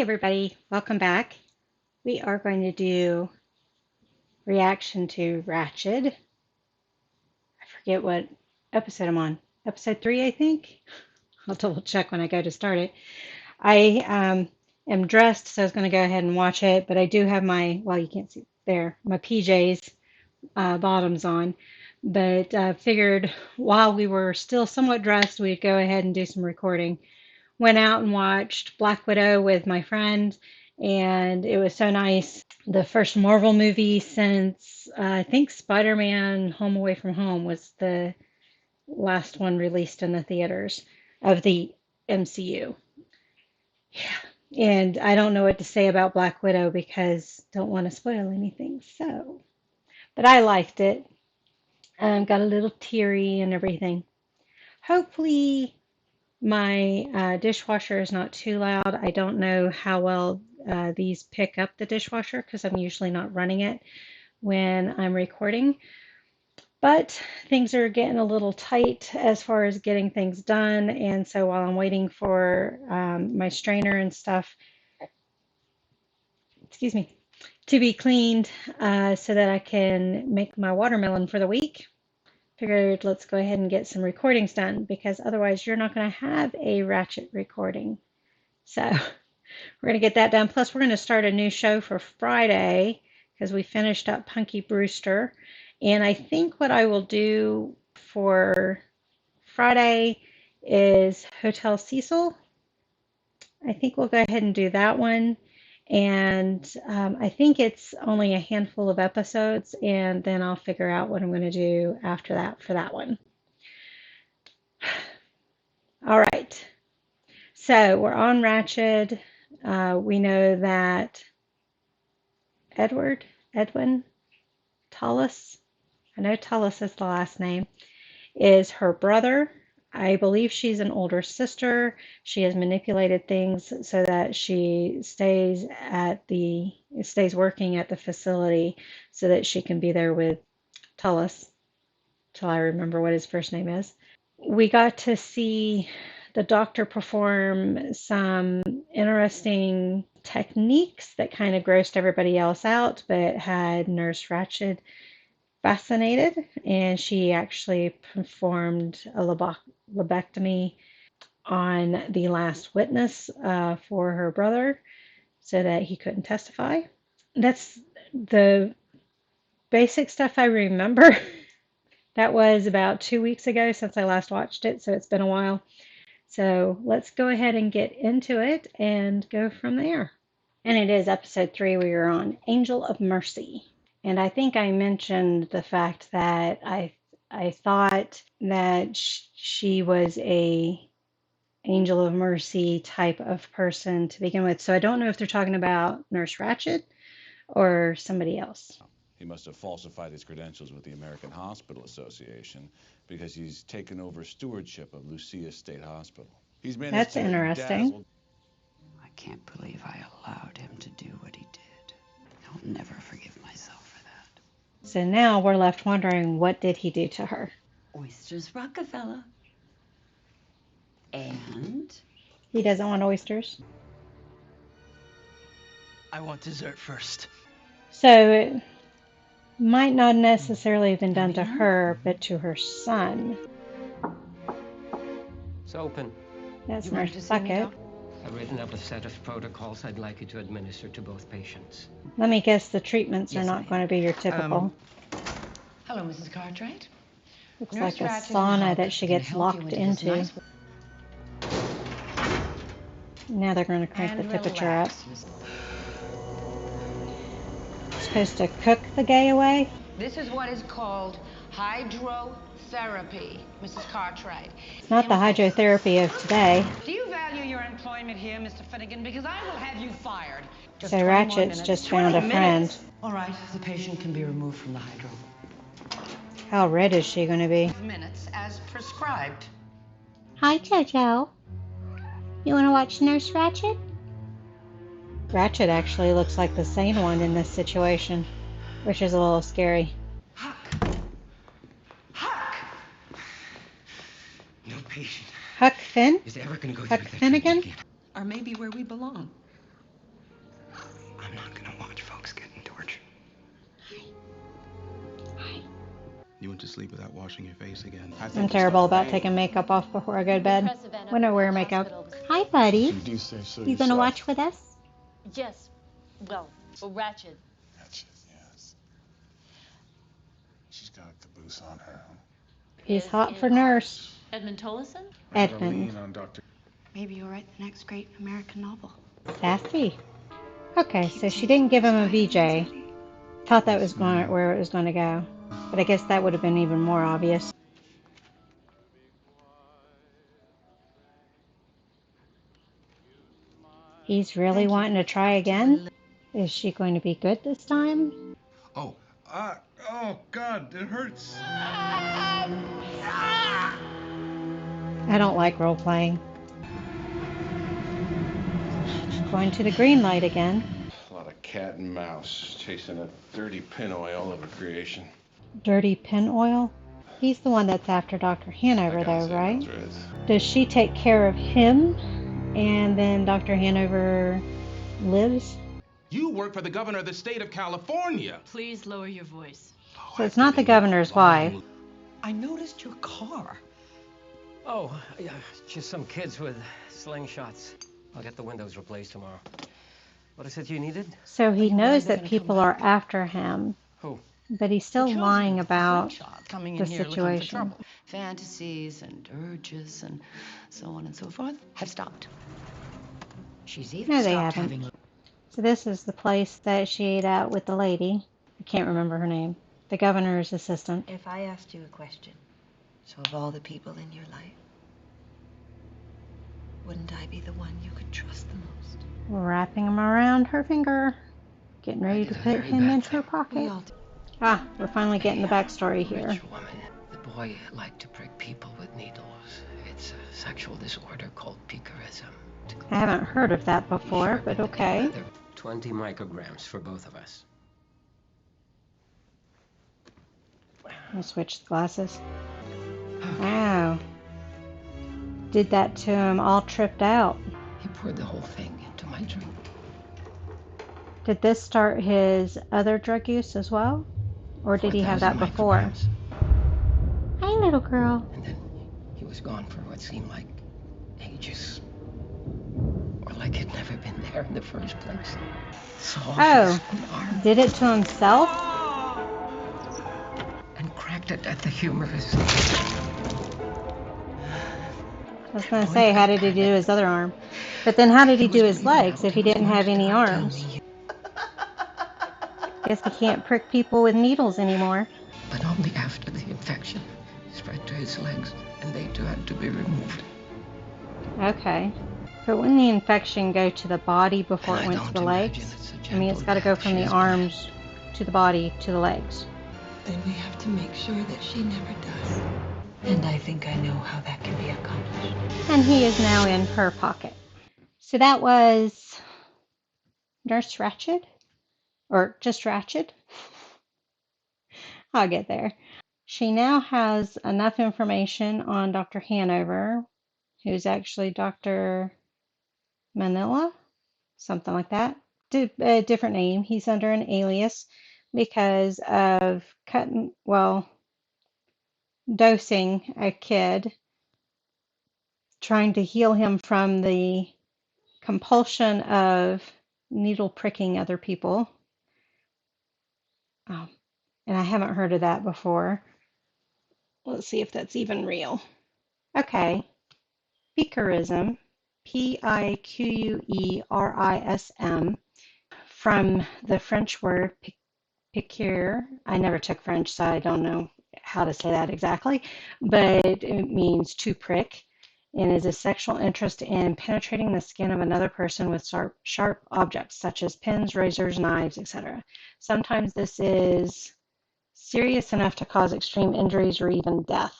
everybody, welcome back. We are going to do reaction to Ratched. I forget what episode I'm on. Episode 3, I think. I'll double check when I go to start it. I am dressed, so I was going to go ahead and watch it, but I do have my, well, you can't see there, my PJs bottoms on. But figured while we were still somewhat dressed, we'd go ahead and do some recording. Went out and watched Black Widow with my friend, and it was so nice. The first Marvel movie since I think Spider-Man Home Away from Home was the last one released in the theaters of the MCU. Yeah. And I don't know what to say about Black Widow because don't want to spoil anything. So, but I liked it. Got a little teary and everything. Hopefully my dishwasher is not too loud. I don't know how well these pick up the dishwasher because I'm usually not running it when I'm recording. But things are getting a little tight as far as getting things done. And so while I'm waiting for my strainer and stuff, excuse me, to be cleaned so that I can make my watermelon for the week, figured let's go ahead and get some recordings done because otherwise you're not going to have a Ratched recording. So we're going to get that done. Plus, we're going to start a new show for Friday because we finished up Punky Brewster. And I think what I will do for Friday is Hotel Cecil. I think we'll go ahead and do that one. And I think it's only a handful of episodes, and then I'll figure out what I'm going to do after that for that one. All right. So we're on Ratched. We know that Edwin Tullis, I know Tullis is the last name, is her brother. I believe she's an older sister. She has manipulated things so that she stays working at the facility so that she can be there with Tullis till I remember what his first name is. We got to see the doctor perform some interesting techniques that kind of grossed everybody else out, but had Nurse Ratched fascinated, and she actually performed a lobectomy on the last witness for her brother so that he couldn't testify. That's the basic stuff I remember. That was about 2 weeks ago since I last watched it, so it's been a while. So let's go ahead and get into it and go from there. And it is episode 3. We are on Angel of Mercy. And I think I mentioned the fact that I thought that she was a Angel of Mercy type of person to begin with. So I don't know if they're talking about Nurse Ratched or somebody else. He must have falsified his credentials with the American Hospital Association because he's taken over stewardship of Lucia State Hospital. He's managed That's to interesting. I can't believe I allowed him to do what he did. I'll never forgive myself for that. So now we're left wondering, what did he do to her? Oysters Rockefeller. And? He doesn't want oysters. I want dessert first. So it might not necessarily have been done to her, but to her son. It's open. That's You wanted Nurse to see me, Bucket. Doc? I've written up a set of protocols I'd like you to administer to both patients. Let me guess, the treatments are Yes, not ma'am. going to be your typical. Hello, Mrs. Cartwright. Looks Nurse like a Ratched sauna and Hulk that she can gets help you locked into this into. nice- Now they're going to crank the And temperature up. relax, Miss- Supposed to cook the gay away? This is what is called hydrotherapy, Mrs. Cartwright. It's not the hydrotherapy of today. Do you value your employment here, Mr. Finnegan? Because I will have you fired. So 20 more Ratched's minutes. just found a 20 friend. minutes. All right, the patient can be removed from the hydro. How red is she going to be? Minutes as prescribed. Hi, Jojo. You want to watch Nurse Ratched? Ratched actually looks like the sane one in this situation, which is a little scary. Huck! Huck! No patient Huck Finn? is ever going to go Huck through that Finnegan? treatment again. Or maybe where we belong. You went to sleep without washing your face again. I'm terrible about taking makeup off before I go to bed. When I wear makeup. Hi, buddy. You do say so You gonna yourself. watch with us? Yes. Well, Ratched. Ratched, yes. She's got a caboose on her. He's hot for nurse. Edmund Tollison? Edmund. On Dr. Maybe you'll write the next great American novel. Sassy. Okay, so she didn't give him a VJ. Thought that was where it was going to go. But I guess that would have been even more obvious. He's really wanting to try again? Is she going to be good this time? Oh, oh God, it hurts. I don't like role-playing. Going to the green light again. A lot of cat and mouse chasing a dirty pin oil of a creation. Dirty pin oil? He's the one that's after Dr. Hanover, though, right? Does she take care of him, and then Dr. Hanover lives? You work for the governor of the state of California. Please lower your voice. So it's not the governor's wife. I noticed your car. Oh, yeah, just some kids with slingshots. I'll get the windows replaced tomorrow. What is it you needed? So he knows that people are after him, Who? but he's still lying about Coming the in here looking for situation. trouble. Fantasies and urges and so on and so forth have stopped. She's even No, they stopped haven't. having. So this is the place that she ate at with the lady. I can't remember her name. The governor's assistant. If I asked you a question, so of all the people in your life, wouldn't I be the one you could trust the most? Wrapping him around her finger. Getting ready to put him in her pocket. Ah, we're finally getting the backstory here. Rich woman. The boy liked to prick people with needles. It's a sexual disorder called picarism. I haven't heard of that before, but okay. 20 micrograms for both of us. I'll switch the glasses. Wow. Did that to him all tripped out. He poured the whole thing into my drink. Did this start his other drug use as well? Or did he have that 4,000 before? micrograms. Hi, little girl. And then he was gone for what seemed like ages. Or like he'd never been there in the first place. Oh, did it to himself? And cracked it at the humerus. I was going to say, how did he do his other arm? But then how did he do his legs if he didn't have any arms? Guess he can't prick people with needles anymore. But only after the infection spread to his legs, and they too had to be removed. Okay. But wouldn't the infection go to the body before it went to the legs? I mean, it's got to go from the arms to the body to the legs. Then we have to make sure that she never does. And I think I know how that can be accomplished. And he is now in her pocket. So that was Nurse Ratched? Or just Ratched? I'll get there. She now has enough information on Dr. Hanover, who's actually Dr. Manila, something like that. A different name. He's under an alias because of dosing a kid, trying to heal him from the compulsion of needle pricking other people. Oh, and I haven't heard of that before. Let's see if that's even real. Okay. Picarism, Piqueurism, from the French word piqûre. I never took French, so I don't know how to say that exactly, but it means to prick, and is a sexual interest in penetrating the skin of another person with sharp objects such as pins, razors, knives, etc. Sometimes this is serious enough to cause extreme injuries or even death.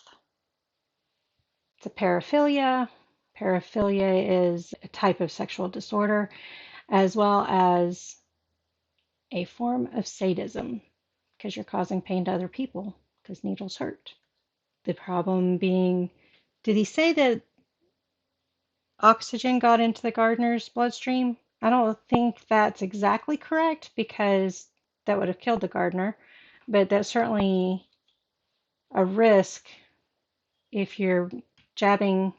It's a paraphilia. Paraphilia is a type of sexual disorder, as well as a form of sadism, because you're causing pain to other people, because needles hurt. The problem being, did he say that oxygen got into the gardener's bloodstream? I don't think that's exactly correct, because that would have killed the gardener, but that certainly a risk if you're jabbing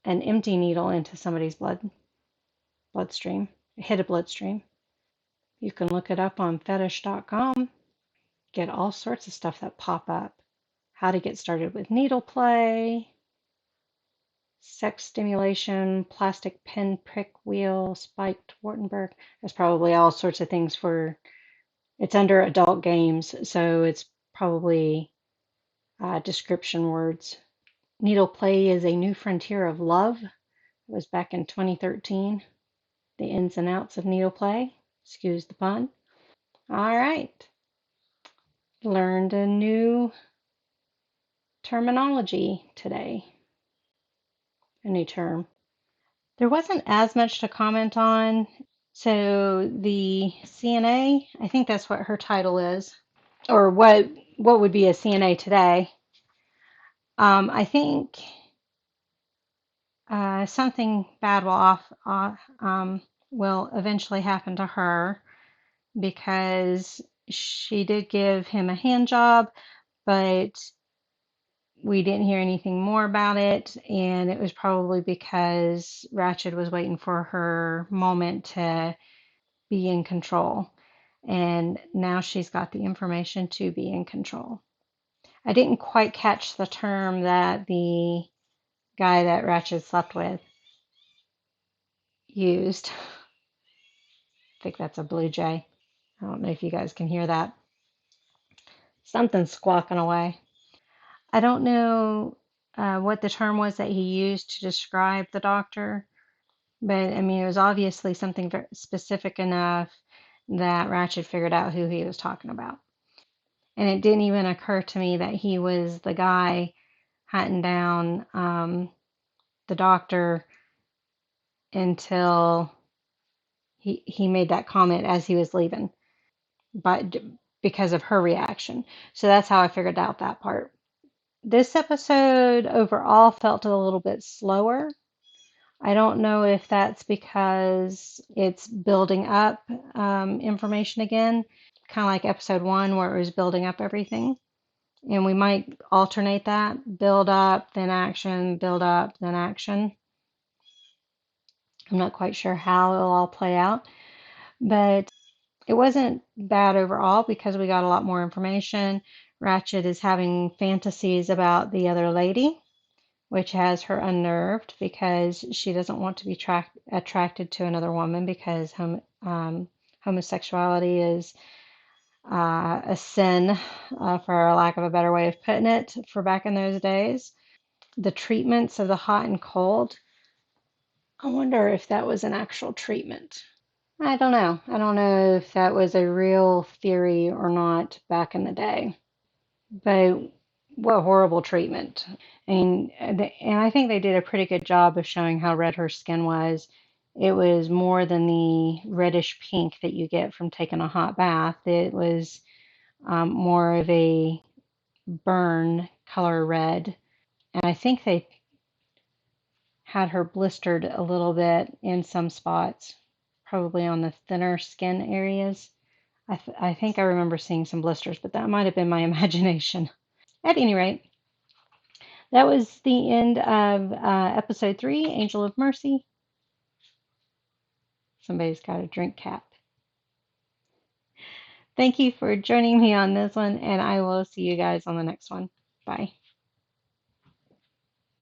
an empty needle into somebody's bloodstream, hit a bloodstream. You can look it up on fetish.com, get all sorts of stuff that pop up. How to get started with needle play, sex stimulation, plastic pin prick wheel, spiked Wartenberg. There's probably all sorts of things for, it's under adult games, so it's probably description words. Needle play is a new frontier of love. It was back in 2013. The ins and outs of needle play. Excuse the pun. All right. Learned a new terminology today, a new term. There wasn't as much to comment on. So the CNA, I think that's what her title is, or what would be a CNA today. I think something bad will eventually happen to her because she did give him a hand job, but we didn't hear anything more about it, and it was probably because Ratched was waiting for her moment to be in control. And now she's got the information to be in control. I didn't quite catch the term that the guy that Ratched slept with used. I think that's a blue jay. I don't know if you guys can hear that. Something's squawking away. I don't know what the term was that he used to describe the doctor, but I mean, it was obviously something very specific enough that Ratched figured out who he was talking about. And it didn't even occur to me that he was the guy hunting down the doctor until he made that comment as he was leaving, but because of her reaction. So that's how I figured out that part. This episode overall felt a little bit slower. I don't know if that's because it's building up information again, kind of like episode 1 where it was building up everything. And we might alternate that, build up, then action, build up, then action. I'm not quite sure how it'll all play out, but it wasn't bad overall because we got a lot more information. Ratched is having fantasies about the other lady, which has her unnerved because she doesn't want to be attracted to another woman because homosexuality is a sin, for lack of a better way of putting it, for back in those days. The treatments of the hot and cold, I wonder if that was an actual treatment. I don't know. I don't know if that was a real theory or not back in the day. But what horrible treatment. I mean, and I think they did a pretty good job of showing how red her skin was. It was more than the reddish pink that you get from taking a hot bath. It was more of a burn color red. And I think they had her blistered a little bit in some spots, probably on the thinner skin areas. I think I remember seeing some blisters, but that might have been my imagination. At any rate, that was the end of episode 3, Angel of Mercy. Somebody's got a drink cap. Thank you for joining me on this one, and I will see you guys on the next one. Bye.